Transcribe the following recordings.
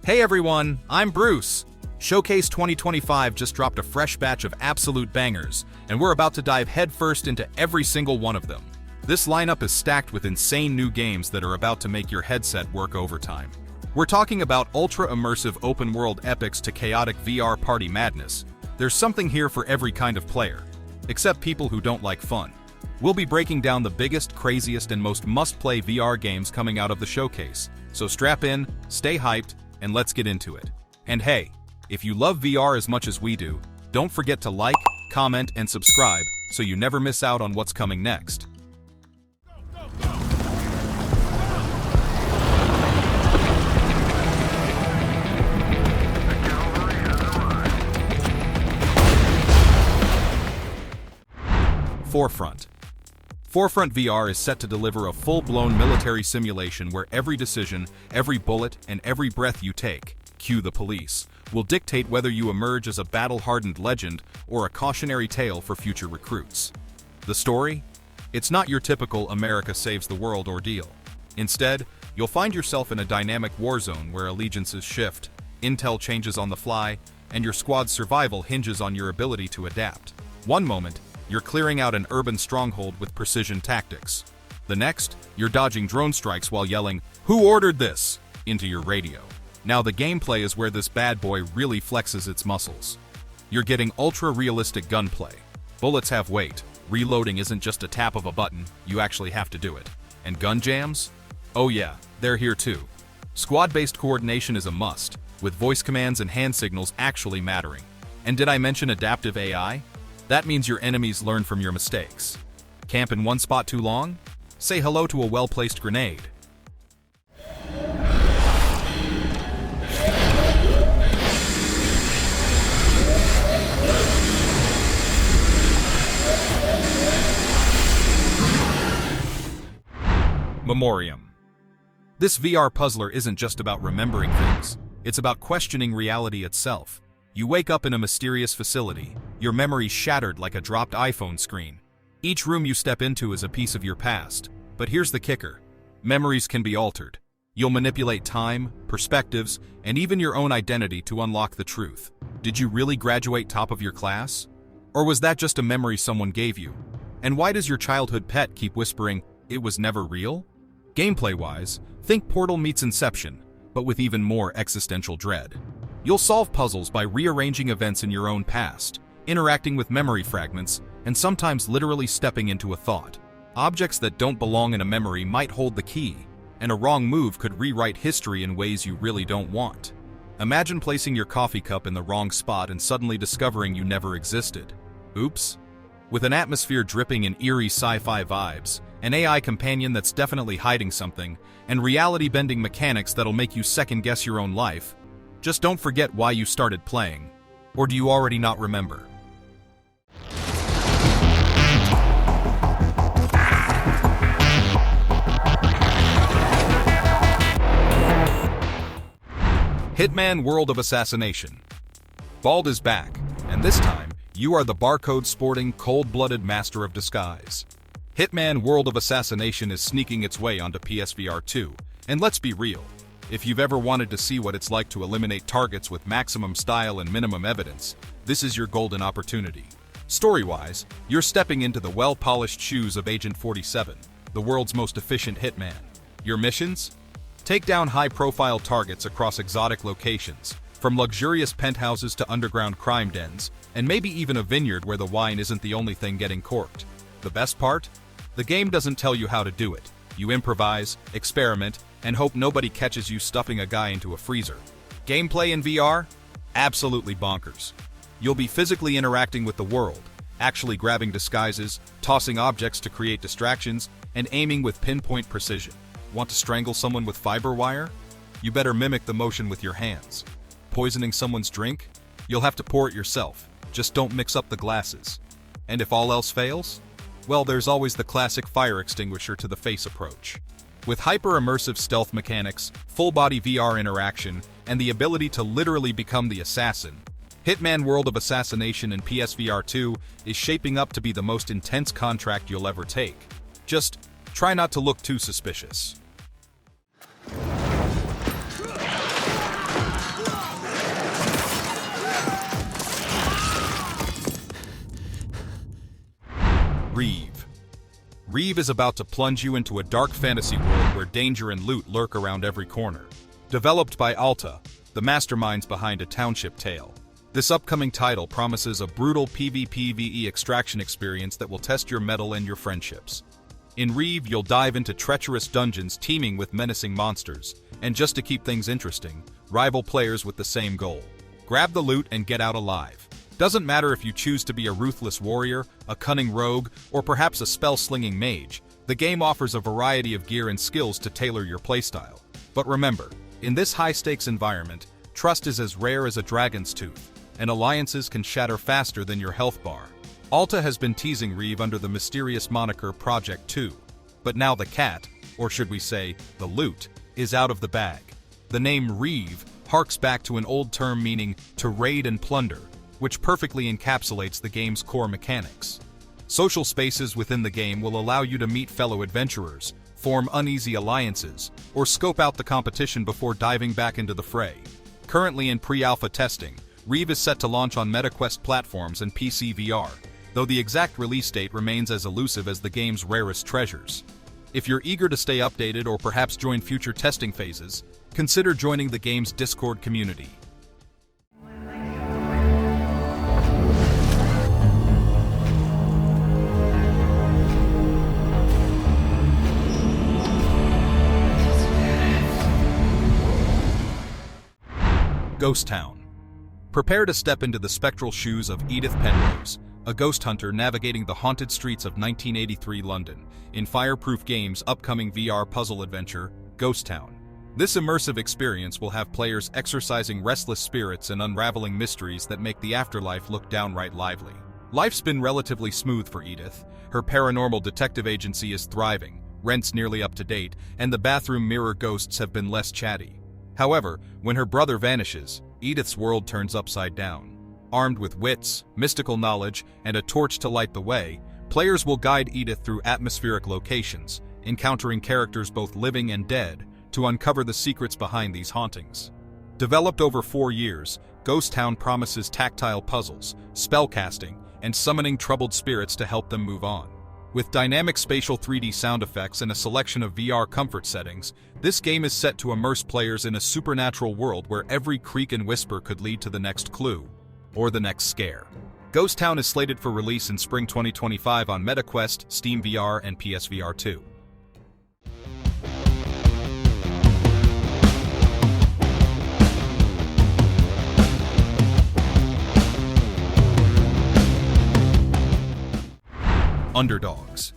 Hey everyone, I'm Bruce. Showcase 2025 just dropped a fresh batch of absolute bangers, and we're about to dive headfirst into every single one of them. This lineup is stacked with insane new games that are about to make your headset work overtime. We're talking about ultra-immersive open-world epics to chaotic VR party madness. There's something here for every kind of player, except people who don't like fun. We'll be breaking down the biggest, craziest, and most must-play VR games coming out of the showcase. So strap in, stay hyped, and let's get into it. And hey, if you love VR as much as we do, don't forget to like, comment, and subscribe so you never miss out on what's coming next. Forefront. Forefront VR is set to deliver a full-blown military simulation where every decision, every bullet, and every breath you take, cue the police, will dictate whether you emerge as a battle-hardened legend or a cautionary tale for future recruits. The story? It's not your typical America saves the world ordeal. Instead, you'll find yourself in a dynamic war zone where allegiances shift, intel changes on the fly, and your squad's survival hinges on your ability to adapt. One moment, you're clearing out an urban stronghold with precision tactics. The next, you're dodging drone strikes while yelling, "Who ordered this?" into your radio. Now the gameplay is where this bad boy really flexes its muscles. You're getting ultra-realistic gunplay. Bullets have weight. Reloading isn't just a tap of a button, you actually have to do it. And gun jams? Oh yeah, they're here too. Squad-based coordination is a must, with voice commands and hand signals actually mattering. And did I mention adaptive AI? That means your enemies learn from your mistakes. Camp in one spot too long? Say hello to a well-placed grenade. Memoreum. This VR puzzler isn't just about remembering things, it's about questioning reality itself. You wake up in a mysterious facility, your memories shattered like a dropped iPhone screen. Each room you step into is a piece of your past. But here's the kicker. Memories can be altered. You'll manipulate time, perspectives, and even your own identity to unlock the truth. Did you really graduate top of your class? Or was that just a memory someone gave you? And why does your childhood pet keep whispering, "It was never real"? Gameplay-wise, think Portal meets Inception, but with even more existential dread. You'll solve puzzles by rearranging events in your own past, interacting with memory fragments, and sometimes literally stepping into a thought. Objects that don't belong in a memory might hold the key, and a wrong move could rewrite history in ways you really don't want. Imagine placing your coffee cup in the wrong spot and suddenly discovering you never existed. Oops. With an atmosphere dripping in eerie sci-fi vibes, an AI companion that's definitely hiding something, and reality-bending mechanics that'll make you second-guess your own life, just don't forget why you started playing. Or do you already not remember? HITMAN World of Assassination. Bald is back, and this time, you are the barcode-sporting, cold-blooded master of disguise. HITMAN World of Assassination is sneaking its way onto PSVR 2, and let's be real. If you've ever wanted to see what it's like to eliminate targets with maximum style and minimum evidence, this is your golden opportunity. Story-wise, you're stepping into the well-polished shoes of Agent 47, the world's most efficient hitman. Your missions? Take down high-profile targets across exotic locations, from luxurious penthouses to underground crime dens, and maybe even a vineyard where the wine isn't the only thing getting corked. The best part? The game doesn't tell you how to do it. You improvise, experiment, and hope nobody catches you stuffing a guy into a freezer. Gameplay in VR? Absolutely bonkers. You'll be physically interacting with the world, actually grabbing disguises, tossing objects to create distractions, and aiming with pinpoint precision. Want to strangle someone with fiber wire? You better mimic the motion with your hands. Poisoning someone's drink? You'll have to pour it yourself. Just don't mix up the glasses. And if all else fails? Well, there's always the classic fire extinguisher to the face approach. With hyper-immersive stealth mechanics, full-body VR interaction, and the ability to literally become the assassin, HITMAN World of Assassination in PSVR 2 is shaping up to be the most intense contract you'll ever take. Just try not to look too suspicious. Reave. Reave is about to plunge you into a dark fantasy world where danger and loot lurk around every corner. Developed by Alta, the masterminds behind A Township Tale. This upcoming title promises a brutal PvPvE extraction experience that will test your mettle and your friendships. In Reave, you'll dive into treacherous dungeons teeming with menacing monsters, and just to keep things interesting, rival players with the same goal. Grab the loot and get out alive. Doesn't matter if you choose to be a ruthless warrior, a cunning rogue, or perhaps a spell-slinging mage, the game offers a variety of gear and skills to tailor your playstyle. But remember, in this high-stakes environment, trust is as rare as a dragon's tooth, and alliances can shatter faster than your health bar. Alta has been teasing Reave under the mysterious moniker Project 2, but now the cat, or should we say, the loot, is out of the bag. The name Reave harks back to an old term meaning to raid and plunder, which perfectly encapsulates the game's core mechanics. Social spaces within the game will allow you to meet fellow adventurers, form uneasy alliances, or scope out the competition before diving back into the fray. Currently in pre-alpha testing, Reave is set to launch on MetaQuest platforms and PCVR, though the exact release date remains as elusive as the game's rarest treasures. If you're eager to stay updated or perhaps join future testing phases, consider joining the game's Discord community. Ghost Town. Prepare to step into the spectral shoes of Edith Penrose, a ghost hunter navigating the haunted streets of 1983 London, in Fireproof Games' upcoming VR puzzle adventure, Ghost Town. This immersive experience will have players exorcising restless spirits and unraveling mysteries that make the afterlife look downright lively. Life's been relatively smooth for Edith. Her paranormal detective agency is thriving, rent's nearly up to date, and the bathroom mirror ghosts have been less chatty. However, when her brother vanishes, Edith's world turns upside down. Armed with wits, mystical knowledge, and a torch to light the way, players will guide Edith through atmospheric locations, encountering characters both living and dead, to uncover the secrets behind these hauntings. Developed over 4 years, Ghost Town promises tactile puzzles, spellcasting, and summoning troubled spirits to help them move on. With dynamic spatial 3D sound effects and a selection of VR comfort settings, this game is set to immerse players in a supernatural world where every creak and whisper could lead to the next clue, or the next scare. Ghost Town is slated for release in spring 2025 on MetaQuest, Steam VR, and PSVR 2. UNDERDOGS.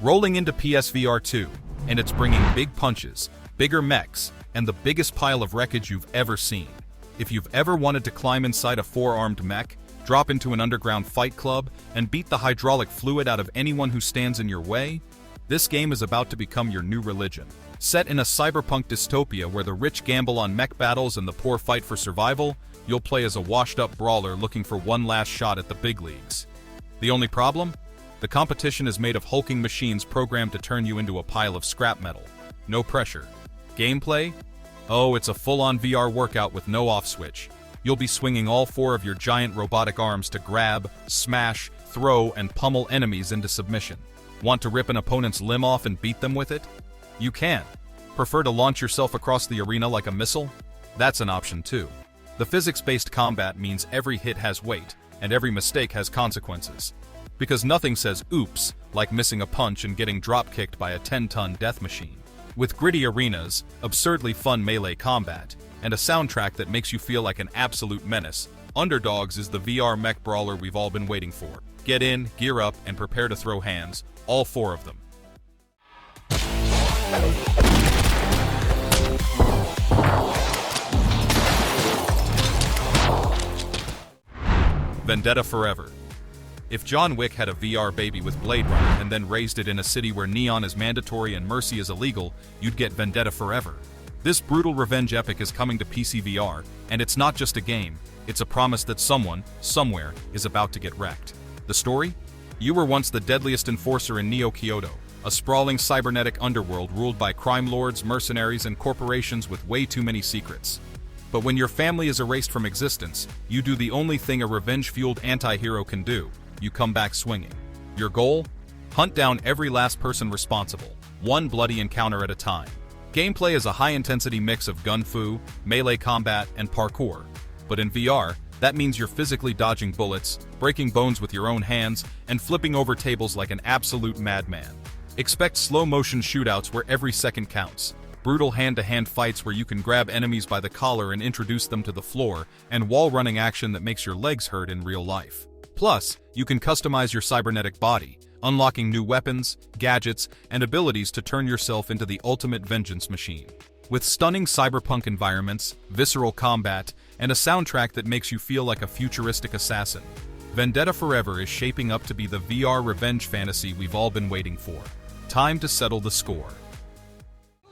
Rolling into PSVR 2, and it's bringing big punches, bigger mechs, and the biggest pile of wreckage you've ever seen. If you've ever wanted to climb inside a 4-armed mech, drop into an underground fight club, and beat the hydraulic fluid out of anyone who stands in your way, this game is about to become your new religion. Set in a cyberpunk dystopia where the rich gamble on mech battles and the poor fight for survival, you'll play as a washed-up brawler looking for one last shot at the big leagues. The only problem? The competition is made of hulking machines programmed to turn you into a pile of scrap metal. No pressure. Gameplay? Oh, it's a full-on VR workout with no off switch. You'll be swinging all 4 of your giant robotic arms to grab, smash, throw, and pummel enemies into submission. Want to rip an opponent's limb off and beat them with it? You can. Prefer to launch yourself across the arena like a missile? That's an option too. The physics-based combat means every hit has weight, and every mistake has consequences. Because nothing says oops like missing a punch and getting drop-kicked by a 10-ton death machine. With gritty arenas, absurdly fun melee combat, and a soundtrack that makes you feel like an absolute menace, UNDERDOGS is the VR mech brawler we've all been waiting for. Get in, gear up, and prepare to throw hands, all 4 of them. Vendetta Forever. If John Wick had a VR baby with Blade Runner and then raised it in a city where neon is mandatory and mercy is illegal, you'd get Vendetta Forever. This brutal revenge epic is coming to PCVR, and it's not just a game, it's a promise that someone, somewhere, is about to get wrecked. The story? You were once the deadliest enforcer in Neo Kyoto, a sprawling cybernetic underworld ruled by crime lords, mercenaries, and corporations with way too many secrets. But when your family is erased from existence, you do the only thing a revenge-fueled anti-hero can do. You come back swinging. Your goal? Hunt down every last person responsible, one bloody encounter at a time. Gameplay is a high-intensity mix of gun-fu, melee combat, and parkour. But in VR, that means you're physically dodging bullets, breaking bones with your own hands, and flipping over tables like an absolute madman. Expect slow-motion shootouts where every second counts, brutal hand-to-hand fights where you can grab enemies by the collar and introduce them to the floor, and wall-running action that makes your legs hurt in real life. Plus, you can customize your cybernetic body, unlocking new weapons, gadgets, and abilities to turn yourself into the ultimate vengeance machine. With stunning cyberpunk environments, visceral combat, and a soundtrack that makes you feel like a futuristic assassin, Vendetta Forever is shaping up to be the VR revenge fantasy we've all been waiting for. Time to settle the score.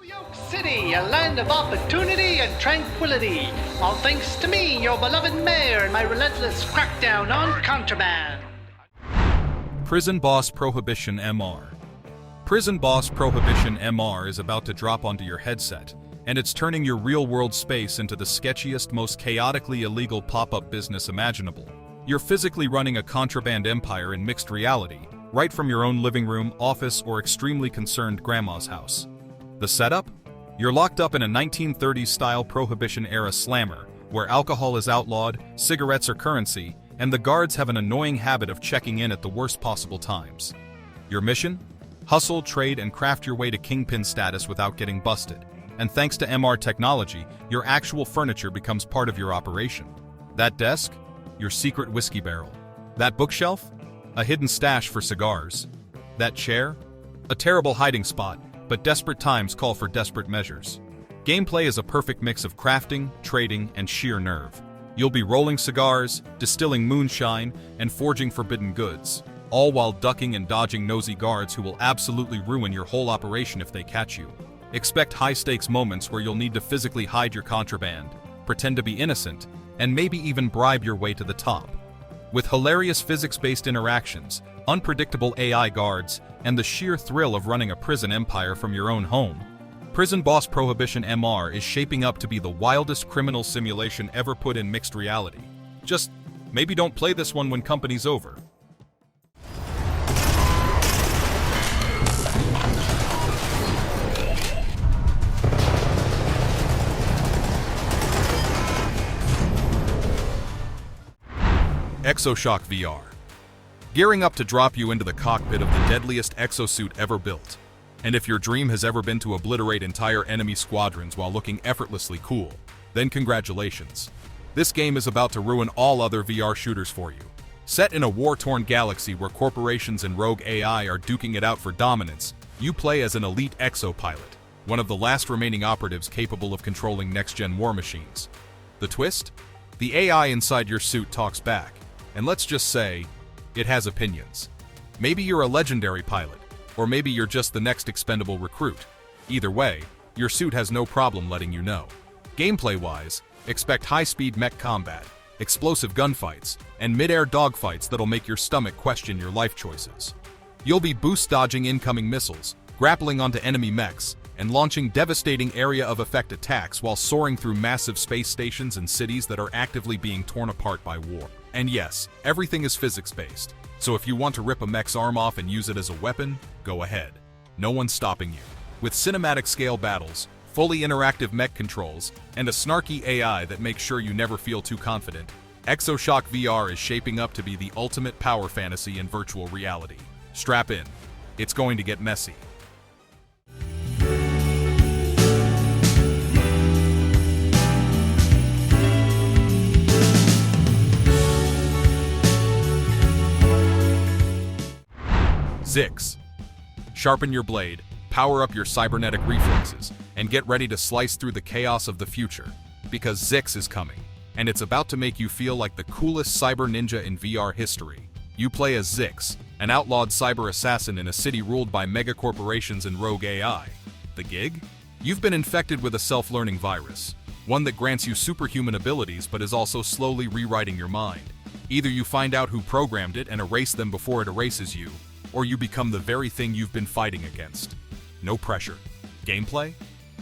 New York City, a land of opportunity and tranquility. All thanks to me, your beloved mayor, and my relentless crackdown on contraband. Prison Boss Prohibition MR. Prison Boss Prohibition MR is about to drop onto your headset, and it's turning your real-world space into the sketchiest, most chaotically illegal pop-up business imaginable. You're physically running a contraband empire in mixed reality, right from your own living room, office, or extremely concerned grandma's house. The setup? You're locked up in a 1930s-style Prohibition-era slammer, where alcohol is outlawed, cigarettes are currency, and the guards have an annoying habit of checking in at the worst possible times. Your mission? Hustle, trade, and craft your way to kingpin status without getting busted. And thanks to MR technology, your actual furniture becomes part of your operation. That desk? Your secret whiskey barrel. That bookshelf? A hidden stash for cigars. That chair? A terrible hiding spot, but desperate times call for desperate measures. Gameplay is a perfect mix of crafting, trading, and sheer nerve. You'll be rolling cigars, distilling moonshine, and forging forbidden goods, all while ducking and dodging nosy guards who will absolutely ruin your whole operation if they catch you. Expect high-stakes moments where you'll need to physically hide your contraband, pretend to be innocent, and maybe even bribe your way to the top. With hilarious physics-based interactions, unpredictable AI guards, and the sheer thrill of running a prison empire from your own home, Prison Boss Prohibition MR is shaping up to be the wildest criminal simulation ever put in mixed reality. Just maybe don't play this one when company's over. Exoshock VR. Gearing up to drop you into the cockpit of the deadliest exosuit ever built. And if your dream has ever been to obliterate entire enemy squadrons while looking effortlessly cool, then congratulations. This game is about to ruin all other VR shooters for you. Set in a war-torn galaxy where corporations and rogue AI are duking it out for dominance, you play as an elite exopilot, one of the last remaining operatives capable of controlling next-gen war machines. The twist? The AI inside your suit talks back, and let's just say, it has opinions. Maybe you're a legendary pilot, or maybe you're just the next expendable recruit. Either way, your suit has no problem letting you know. Gameplay-wise, expect high-speed mech combat, explosive gunfights, and mid-air dogfights that'll make your stomach question your life choices. You'll be boost-dodging incoming missiles, grappling onto enemy mechs, and launching devastating area-of-effect attacks while soaring through massive space stations and cities that are actively being torn apart by war. And yes, everything is physics-based. So if you want to rip a mech's arm off and use it as a weapon, go ahead. No one's stopping you. With cinematic-scale battles, fully interactive mech controls, and a snarky AI that makes sure you never feel too confident, Exoshock VR is shaping up to be the ultimate power fantasy in virtual reality. Strap in. It's going to get messy. Zix. Sharpen your blade, power up your cybernetic reflexes, and get ready to slice through the chaos of the future, because Zix is coming, and it's about to make you feel like the coolest cyber ninja in VR history. You play as Zix, an outlawed cyber assassin in a city ruled by megacorporations and rogue AI. The gig? You've been infected with a self-learning virus, one that grants you superhuman abilities but is also slowly rewriting your mind. Either you find out who programmed it and erase them before it erases you, or you become the very thing you've been fighting against. No pressure. Gameplay?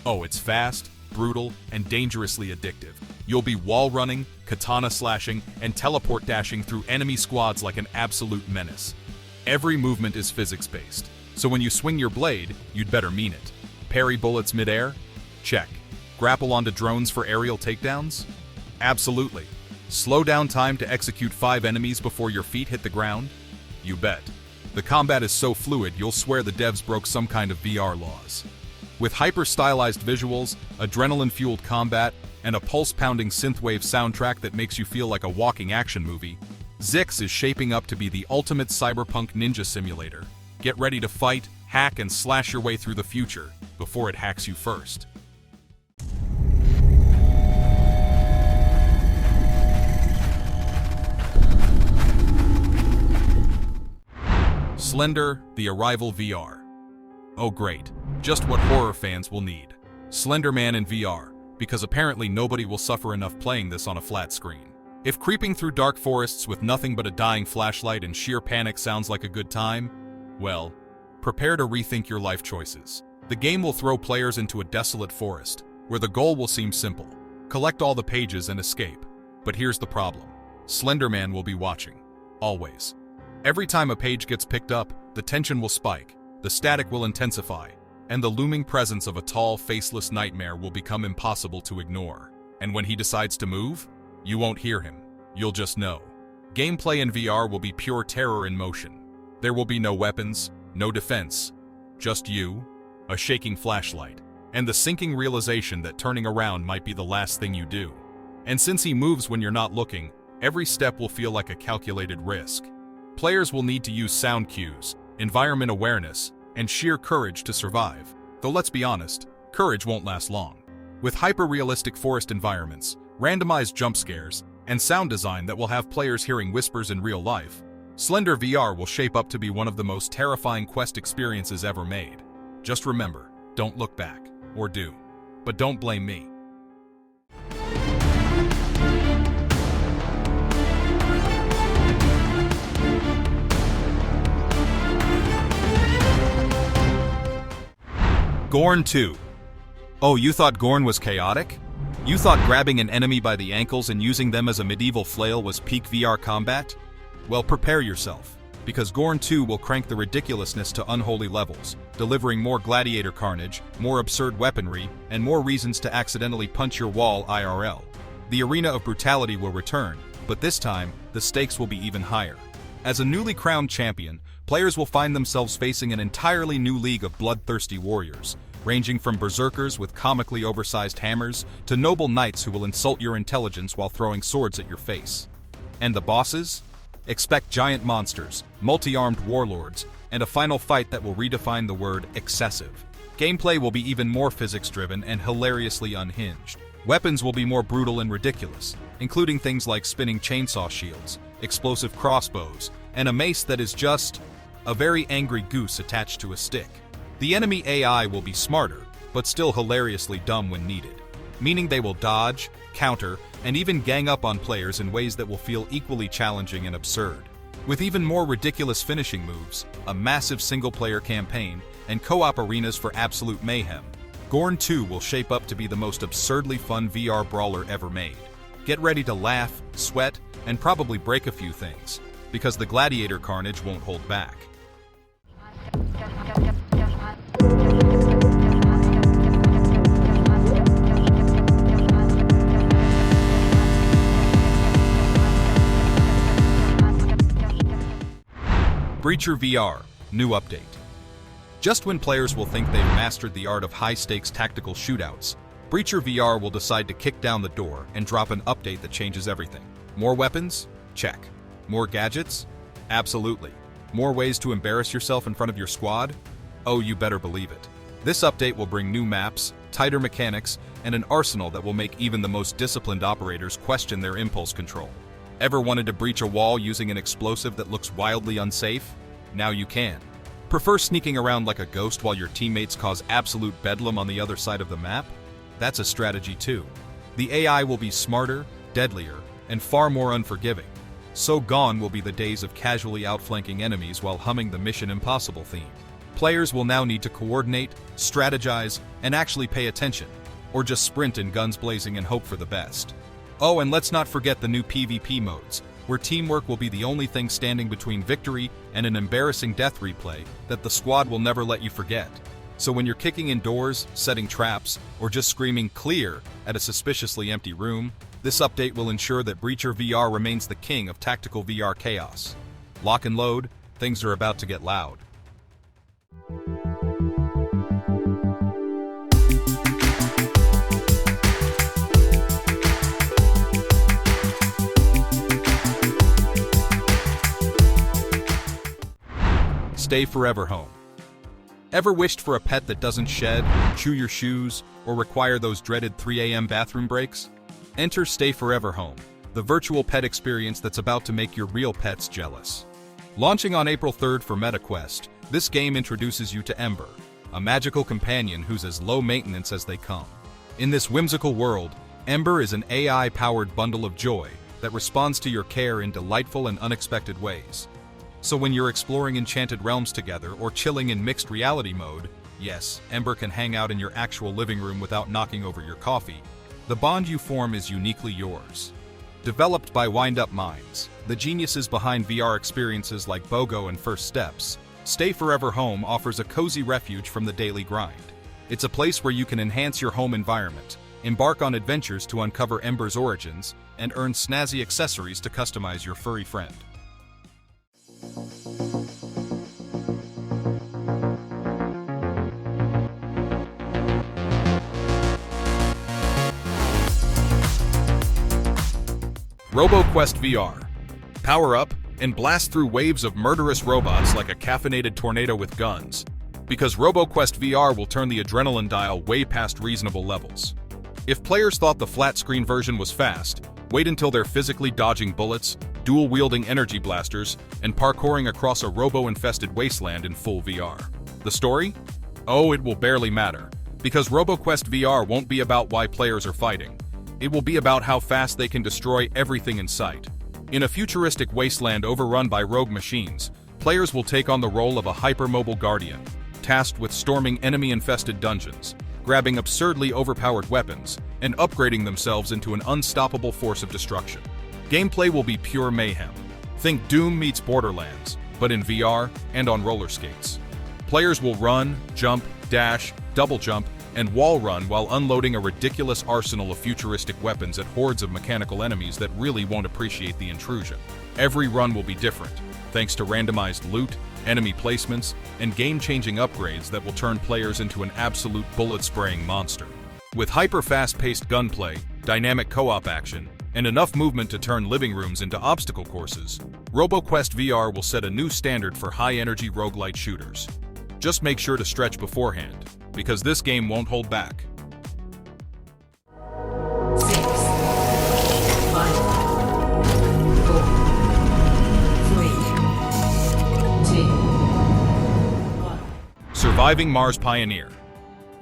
Oh, it's fast, brutal, and dangerously addictive. You'll be wall running, katana slashing, and teleport dashing through enemy squads like an absolute menace. Every movement is physics-based, so when you swing your blade, you'd better mean it. Parry bullets mid-air? Check. Grapple onto drones for aerial takedowns? Absolutely. Slow down time to execute 5 enemies before your feet hit the ground? You bet. The combat is so fluid, you'll swear the devs broke some kind of VR laws. With hyper-stylized visuals, adrenaline-fueled combat, and a pulse-pounding synthwave soundtrack that makes you feel like a walking action movie, Zyx is shaping up to be the ultimate cyberpunk ninja simulator. Get ready to fight, hack, and slash your way through the future before it hacks you first. Slender, the Arrival VR. Oh great, just what horror fans will need. Slender Man in VR, because apparently nobody will suffer enough playing this on a flat screen. If creeping through dark forests with nothing but a dying flashlight and sheer panic sounds like a good time, well, prepare to rethink your life choices. The game will throw players into a desolate forest, where the goal will seem simple: collect all the pages and escape. But here's the problem. Slender Man will be watching. Always. Every time a page gets picked up, the tension will spike, the static will intensify, and the looming presence of a tall, faceless nightmare will become impossible to ignore. And when he decides to move, you won't hear him. You'll just know. Gameplay in VR will be pure terror in motion. There will be no weapons, no defense, just you, a shaking flashlight, and the sinking realization that turning around might be the last thing you do. And since he moves when you're not looking, every step will feel like a calculated risk. Players will need to use sound cues, environment awareness, and sheer courage to survive. Though let's be honest, courage won't last long. With hyper-realistic forest environments, randomized jump scares, and sound design that will have players hearing whispers in real life, Slender VR will shape up to be one of the most terrifying quest experiences ever made. Just remember, don't look back. Or do. But don't blame me. GORN 2. Oh, you thought GORN was chaotic? You thought grabbing an enemy by the ankles and using them as a medieval flail was peak VR combat? Well, prepare yourself, because GORN 2 will crank the ridiculousness to unholy levels, delivering more gladiator carnage, more absurd weaponry, and more reasons to accidentally punch your wall IRL. The arena of brutality will return, but this time, the stakes will be even higher. As a newly crowned champion, players will find themselves facing an entirely new league of bloodthirsty warriors, ranging from berserkers with comically oversized hammers to noble knights who will insult your intelligence while throwing swords at your face. And the bosses? Expect giant monsters, multi-armed warlords, and a final fight that will redefine the word excessive. Gameplay will be even more physics-driven and hilariously unhinged. Weapons will be more brutal and ridiculous, including things like spinning chainsaw shields, explosive crossbows, and a mace that is just a very angry goose attached to a stick. The enemy AI will be smarter, but still hilariously dumb when needed, meaning they will dodge, counter, and even gang up on players in ways that will feel equally challenging and absurd. With even more ridiculous finishing moves, a massive single-player campaign, and co-op arenas for absolute mayhem, GORN 2 will shape up to be the most absurdly fun VR brawler ever made. Get ready to laugh, sweat, and probably break a few things, because the gladiator carnage won't hold back. Breacher VR, new update. Just when players will think they've mastered the art of high-stakes tactical shootouts, Breacher VR will decide to kick down the door and drop an update that changes everything. More weapons? Check. More gadgets? Absolutely. More ways to embarrass yourself in front of your squad? Oh, you better believe it. This update will bring new maps, tighter mechanics, and an arsenal that will make even the most disciplined operators question their impulse control. Ever wanted to breach a wall using an explosive that looks wildly unsafe? Now you can. Prefer sneaking around like a ghost while your teammates cause absolute bedlam on the other side of the map? That's a strategy too. The AI will be smarter, deadlier, and far more unforgiving. So gone will be the days of casually outflanking enemies while humming the Mission Impossible theme. Players will now need to coordinate, strategize, and actually pay attention, or just sprint in guns blazing and hope for the best. Oh, and let's not forget the new PvP modes, where teamwork will be the only thing standing between victory and an embarrassing death replay that the squad will never let you forget. So when you're kicking indoors, setting traps, or just screaming "clear" at a suspiciously empty room, this update will ensure that Breacher VR remains the king of tactical VR chaos. Lock and load, things are about to get loud. Stay forever home. Ever wished for a pet that doesn't shed, chew your shoes, or require those dreaded 3 a.m. bathroom breaks? Enter Stay Forever Home, the virtual pet experience that's about to make your real pets jealous. Launching on April 3rd for MetaQuest, this game introduces you to Ember, a magical companion who's as low maintenance as they come. In this whimsical world, Ember is an AI-powered bundle of joy that responds to your care in delightful and unexpected ways. So when you're exploring enchanted realms together or chilling in mixed reality mode, yes, Ember can hang out in your actual living room without knocking over your coffee. The bond you form is uniquely yours. Developed by Wind Up Minds, the geniuses behind VR experiences like BOGO and First Steps, Stay Forever Home offers a cozy refuge from the daily grind. It's a place where you can enhance your home environment, embark on adventures to uncover Ember's origins, and earn snazzy accessories to customize your furry friend. Roboquest VR. Power up and blast through waves of murderous robots like a caffeinated tornado with guns, because Roboquest VR will turn the adrenaline dial way past reasonable levels. If players thought the flat-screen version was fast, wait until they're physically dodging bullets, dual-wielding energy blasters, and parkouring across a robo-infested wasteland in full VR. The story? Oh, it will barely matter, because Roboquest VR won't be about why players are fighting. It will be about how fast they can destroy everything in sight. In a futuristic wasteland overrun by rogue machines, players will take on the role of a hypermobile guardian, tasked with storming enemy-infested dungeons, grabbing absurdly overpowered weapons, and upgrading themselves into an unstoppable force of destruction. Gameplay will be pure mayhem. Think Doom meets Borderlands, but in VR and on roller skates. Players will run, jump, dash, double jump, and wall run while unloading a ridiculous arsenal of futuristic weapons at hordes of mechanical enemies that really won't appreciate the intrusion. Every run will be different, thanks to randomized loot, enemy placements, and game-changing upgrades that will turn players into an absolute bullet-spraying monster. With hyper-fast-paced gunplay, dynamic co-op action, and enough movement to turn living rooms into obstacle courses, Roboquest VR will set a new standard for high-energy roguelite shooters. Just make sure to stretch beforehand, because this game won't hold back. 6, 5, 4, 3, 2, 1. Surviving Mars Pioneer.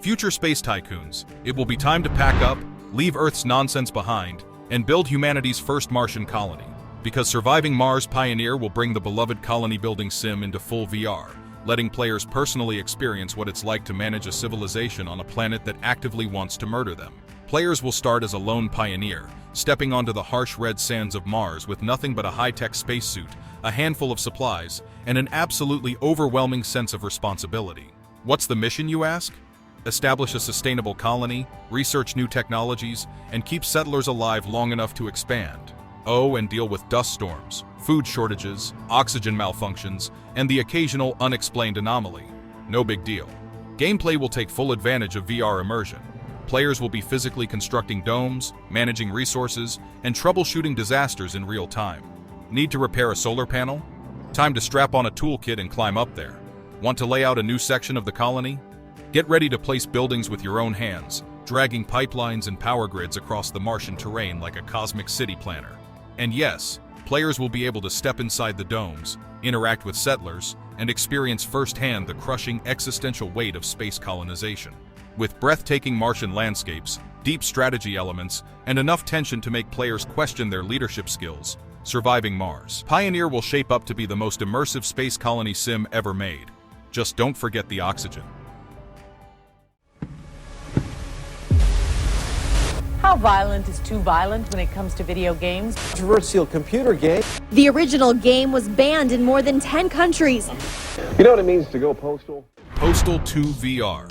Future space tycoons, it will be time to pack up, leave Earth's nonsense behind, and build humanity's first Martian colony. Because Surviving Mars Pioneer will bring the beloved colony-building sim into full VR, letting players personally experience what it's like to manage a civilization on a planet that actively wants to murder them. Players will start as a lone pioneer, stepping onto the harsh red sands of Mars with nothing but a high-tech spacesuit, a handful of supplies, and an absolutely overwhelming sense of responsibility. What's the mission, you ask? Establish a sustainable colony, research new technologies, and keep settlers alive long enough to expand. Oh, and deal with dust storms, food shortages, oxygen malfunctions, and the occasional unexplained anomaly. No big deal. Gameplay will take full advantage of VR immersion. Players will be physically constructing domes, managing resources, and troubleshooting disasters in real time. Need to repair a solar panel? Time to strap on a toolkit and climb up there. Want to lay out a new section of the colony? Get ready to place buildings with your own hands, dragging pipelines and power grids across the Martian terrain like a cosmic city planner. And yes, players will be able to step inside the domes, interact with settlers, and experience firsthand the crushing existential weight of space colonization. With breathtaking Martian landscapes, deep strategy elements, and enough tension to make players question their leadership skills, Surviving Mars Pioneer will shape up to be the most immersive space colony sim ever made. Just don't forget the oxygen. How violent is too violent when it comes to video games? Controversial computer game. The original game was banned in more than 10 countries. You know what it means to go postal? POSTAL 2 VR.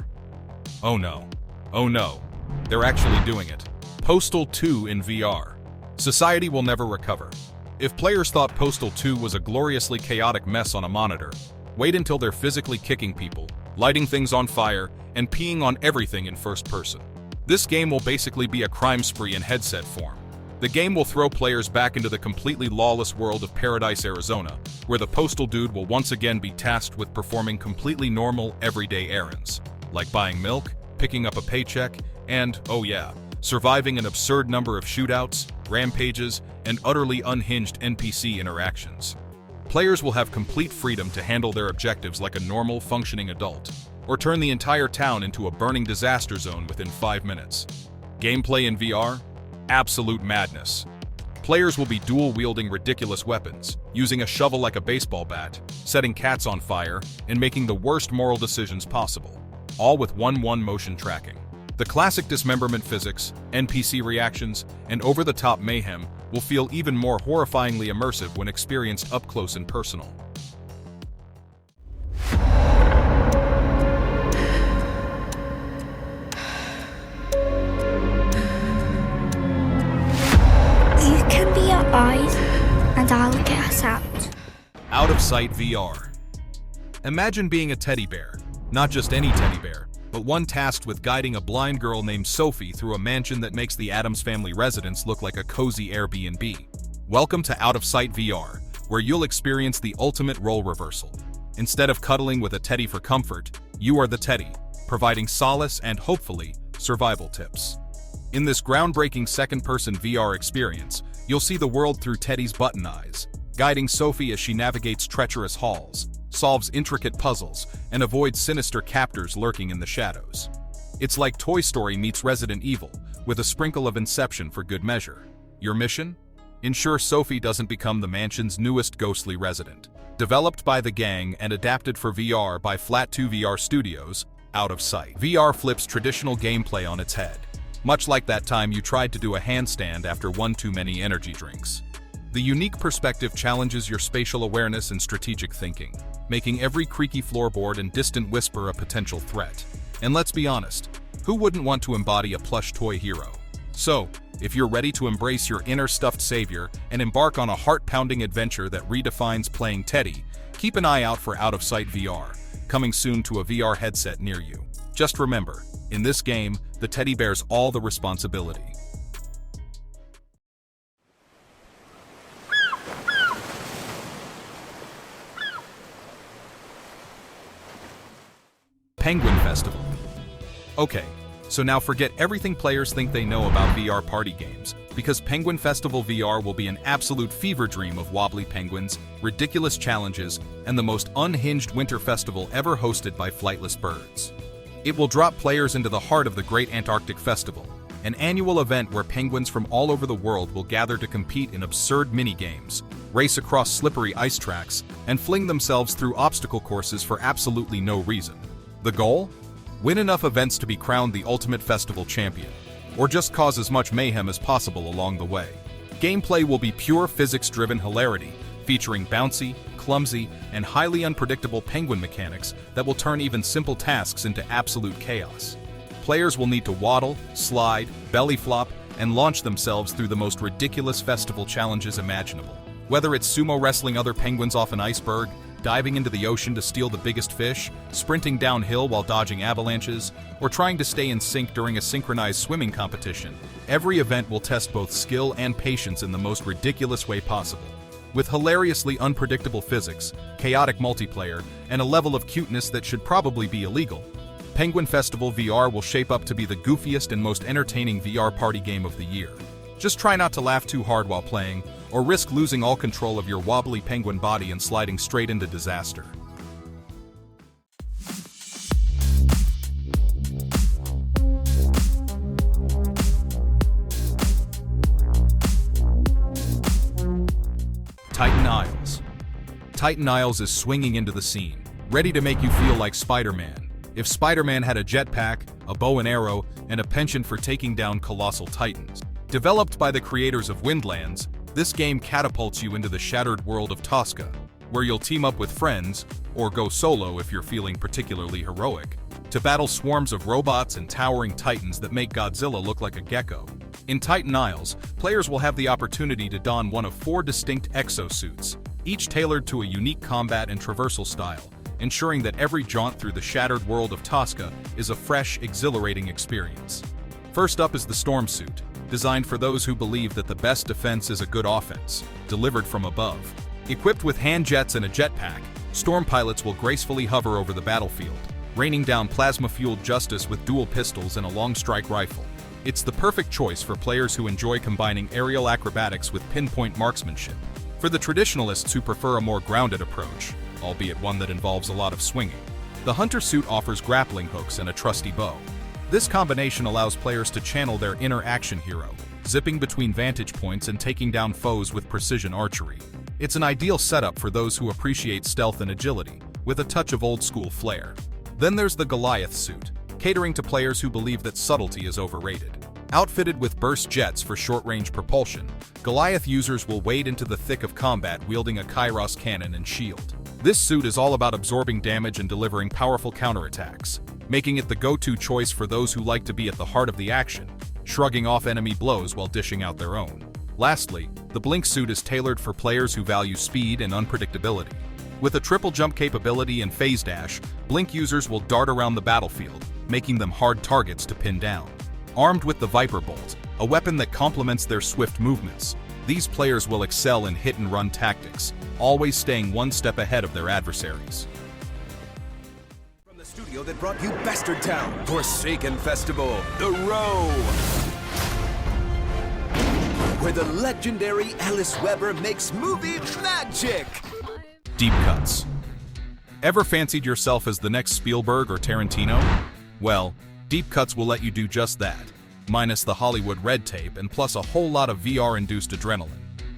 Oh no. Oh no. They're actually doing it. POSTAL 2 in VR. Society will never recover. If players thought POSTAL 2 was a gloriously chaotic mess on a monitor, wait until they're physically kicking people, lighting things on fire, and peeing on everything in first person. This game will basically be a crime spree in headset form. The game will throw players back into the completely lawless world of Paradise, Arizona, where the postal dude will once again be tasked with performing completely normal, everyday errands, like buying milk, picking up a paycheck, and, oh yeah, surviving an absurd number of shootouts, rampages, and utterly unhinged NPC interactions. Players will have complete freedom to handle their objectives like a normal, functioning adult, or turn the entire town into a burning disaster zone within 5 minutes. Gameplay in VR? Absolute madness. Players will be dual-wielding ridiculous weapons, using a shovel like a baseball bat, setting cats on fire, and making the worst moral decisions possible, all with one motion tracking. The classic dismemberment physics, NPC reactions, and over-the-top mayhem will feel even more horrifyingly immersive when experienced up close and personal. You can be our eyes, and I'll get us out. Out of Sight VR. Imagine being a teddy bear, not just any teddy bear, but one tasked with guiding a blind girl named Sophie through a mansion that makes the Addams family residence look like a cozy Airbnb. Welcome to Out of Sight VR, where you'll experience the ultimate role reversal. Instead of cuddling with a teddy for comfort, you are the teddy, providing solace and, hopefully, survival tips. In this groundbreaking second-person VR experience, you'll see the world through Teddy's button eyes, guiding Sophie as she navigates treacherous halls, solves intricate puzzles, and avoids sinister captors lurking in the shadows. It's like Toy Story meets Resident Evil, with a sprinkle of Inception for good measure. Your mission? Ensure Sophie doesn't become the mansion's newest ghostly resident. Developed by the gang and adapted for VR by Flat2 VR Studios, Out of Sight VR flips traditional gameplay on its head, much like that time you tried to do a handstand after one too many energy drinks. The unique perspective challenges your spatial awareness and strategic thinking, making every creaky floorboard and distant whisper a potential threat. And let's be honest, who wouldn't want to embody a plush toy hero? So, if you're ready to embrace your inner stuffed savior and embark on a heart-pounding adventure that redefines playing Teddy, keep an eye out for Out of Sight VR, coming soon to a VR headset near you. Just remember, in this game, the teddy bears all the responsibility. Penguin Festival. Okay, so now forget everything players think they know about VR party games, because Penguin Festival VR will be an absolute fever dream of wobbly penguins, ridiculous challenges, and the most unhinged winter festival ever hosted by flightless birds. It will drop players into the heart of the Great Antarctic Festival, an annual event where penguins from all over the world will gather to compete in absurd mini-games, race across slippery ice tracks, and fling themselves through obstacle courses for absolutely no reason. The goal? Win enough events to be crowned the ultimate festival champion, or just cause as much mayhem as possible along the way. Gameplay will be pure physics-driven hilarity, featuring bouncy, clumsy, and highly unpredictable penguin mechanics that will turn even simple tasks into absolute chaos. Players will need to waddle, slide, belly flop, and launch themselves through the most ridiculous festival challenges imaginable. Whether it's sumo wrestling other penguins off an iceberg, diving into the ocean to steal the biggest fish, sprinting downhill while dodging avalanches, or trying to stay in sync during a synchronized swimming competition, every event will test both skill and patience in the most ridiculous way possible. With hilariously unpredictable physics, chaotic multiplayer, and a level of cuteness that should probably be illegal, Penguin Festival VR will shape up to be the goofiest and most entertaining VR party game of the year. Just try not to laugh too hard while playing, or risk losing all control of your wobbly penguin body and sliding straight into disaster. Titan Isles. Titan Isles is swinging into the scene, ready to make you feel like Spider-Man. If Spider-Man had a jetpack, a bow and arrow, and a penchant for taking down colossal titans. Developed by the creators of Windlands, This game catapults you into the shattered world of Tosca, where you'll team up with friends, or go solo if you're feeling particularly heroic, to battle swarms of robots and towering titans that make Godzilla look like a gecko. In Titan Isles, players will have the opportunity to don one of 4 distinct exosuits, each tailored to a unique combat and traversal style, ensuring that every jaunt through the shattered world of Tosca is a fresh, exhilarating experience. First up is the Storm Suit, designed for those who believe that the best defense is a good offense, delivered from above. Equipped with hand jets and a jetpack, Storm pilots will gracefully hover over the battlefield, raining down plasma-fueled justice with dual pistols and a long-strike rifle. It's the perfect choice for players who enjoy combining aerial acrobatics with pinpoint marksmanship. For the traditionalists who prefer a more grounded approach, albeit one that involves a lot of swinging, the Hunter suit offers grappling hooks and a trusty bow. This combination allows players to channel their inner action hero, zipping between vantage points and taking down foes with precision archery. It's an ideal setup for those who appreciate stealth and agility, with a touch of old-school flair. Then there's the Goliath suit, catering to players who believe that subtlety is overrated. Outfitted with burst jets for short-range propulsion, Goliath users will wade into the thick of combat wielding a Kairos cannon and shield. This suit is all about absorbing damage and delivering powerful counterattacks, making it the go-to choice for those who like to be at the heart of the action, shrugging off enemy blows while dishing out their own. Lastly, the Blink suit is tailored for players who value speed and unpredictability. With a triple jump capability and phase dash, Blink users will dart around the battlefield, making them hard targets to pin down. Armed with the Viper Bolt, a weapon that complements their swift movements, these players will excel in hit-and-run tactics, always staying one step ahead of their adversaries. From the studio that brought you Bastard Town, Forsaken Festival, The Row, where the legendary Alice Weber makes movie magic. Deep cuts. Ever fancied yourself as the next Spielberg or Tarantino? Well, Deep Cuts will let you do just that, minus the Hollywood red tape and plus a whole lot of VR-induced adrenaline.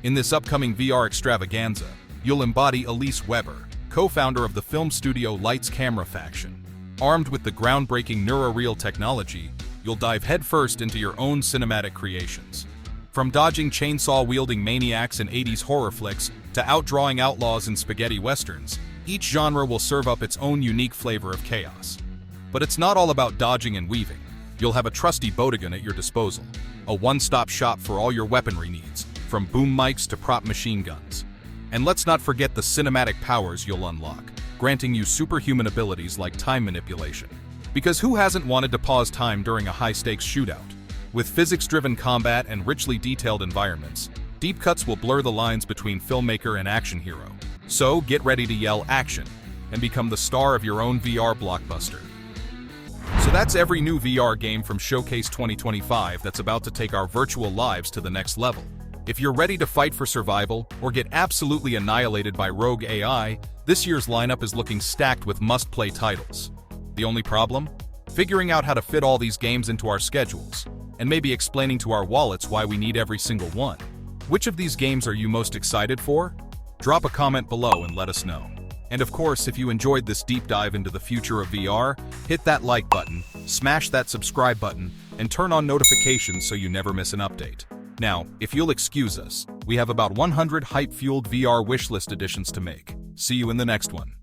In this upcoming VR extravaganza, you'll embody Elise Weber, co-founder of the film studio Lights Camera Faction. Armed with the groundbreaking NeuroReal technology, you'll dive headfirst into your own cinematic creations. From dodging chainsaw-wielding maniacs in 80s horror flicks to outdrawing outlaws in spaghetti westerns, each genre will serve up its own unique flavor of chaos. But it's not all about dodging and weaving. You'll have a trusty Bodegun at your disposal, a one-stop shop for all your weaponry needs, from boom mics to prop machine guns. And let's not forget the cinematic powers you'll unlock, granting you superhuman abilities like time manipulation. Because who hasn't wanted to pause time during a high-stakes shootout? With physics-driven combat and richly detailed environments, Deep Cuts will blur the lines between filmmaker and action hero. So get ready to yell action and become the star of your own VR blockbuster. So that's every new VR game from Showcase 2025 that's about to take our virtual lives to the next level. If you're ready to fight for survival or get absolutely annihilated by rogue AI, this year's lineup is looking stacked with must-play titles. The only problem? Figuring out how to fit all these games into our schedules, and maybe explaining to our wallets why we need every single one. Which of these games are you most excited for? Drop a comment below and let us know. And of course, if you enjoyed this deep dive into the future of VR, hit that like button, smash that subscribe button, and turn on notifications so you never miss an update. Now, if you'll excuse us, we have about 100 hype-fueled VR wishlist editions to make. See you in the next one.